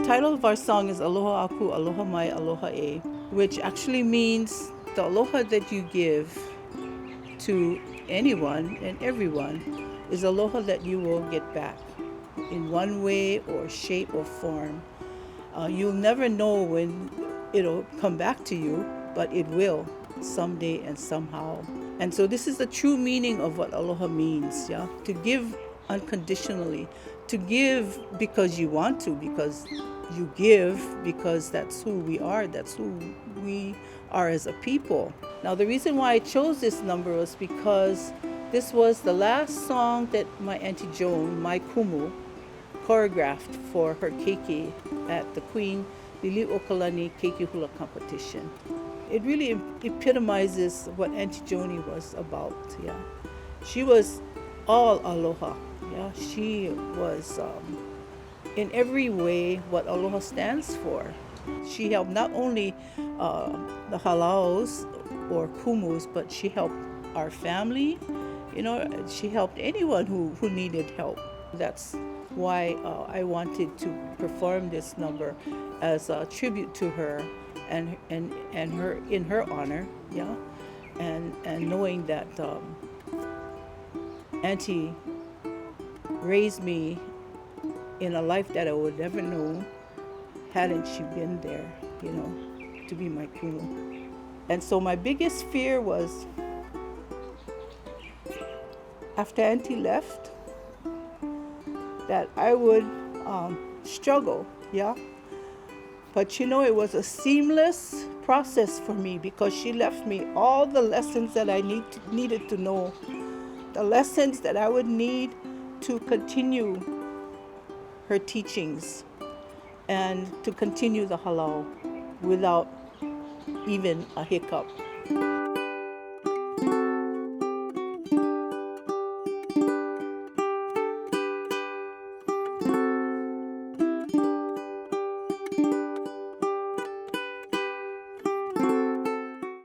title of our song is Aloha Aku, Aloha Mai, Aloha E, which actually means the aloha that you give to anyone and everyone is aloha that you will get back in one way or shape or form. You'll never know when it'll come back to you, but it will someday and somehow. And so this is the true meaning of what aloha means, yeah? To give unconditionally, to give because you want to, because you give because that's who we are, that's who we are as a people. Now the reason why I chose this number was because this was the last song that my Auntie Joan, my Kumu, choreographed for her keiki at the Queen Lili'uokalani Keiki Hula competition. It really epitomizes what Auntie Joni was about, yeah. She was all aloha, yeah. She was in every way what aloha stands for. She helped not only the halaos or kumus, but she helped our family. You know, she helped anyone who needed help. That's why I wanted to perform this number as a tribute to her and her in her honor, yeah, and knowing that Auntie raised me in a life that I would never know hadn't she been there, you know, to be my kumu. And so my biggest fear was after Auntie left that I would struggle, yeah. But you know, it was a seamless process for me because she left me all the lessons that I needed to know, the lessons that I would need to continue her teachings and to continue the halau without even a hiccup.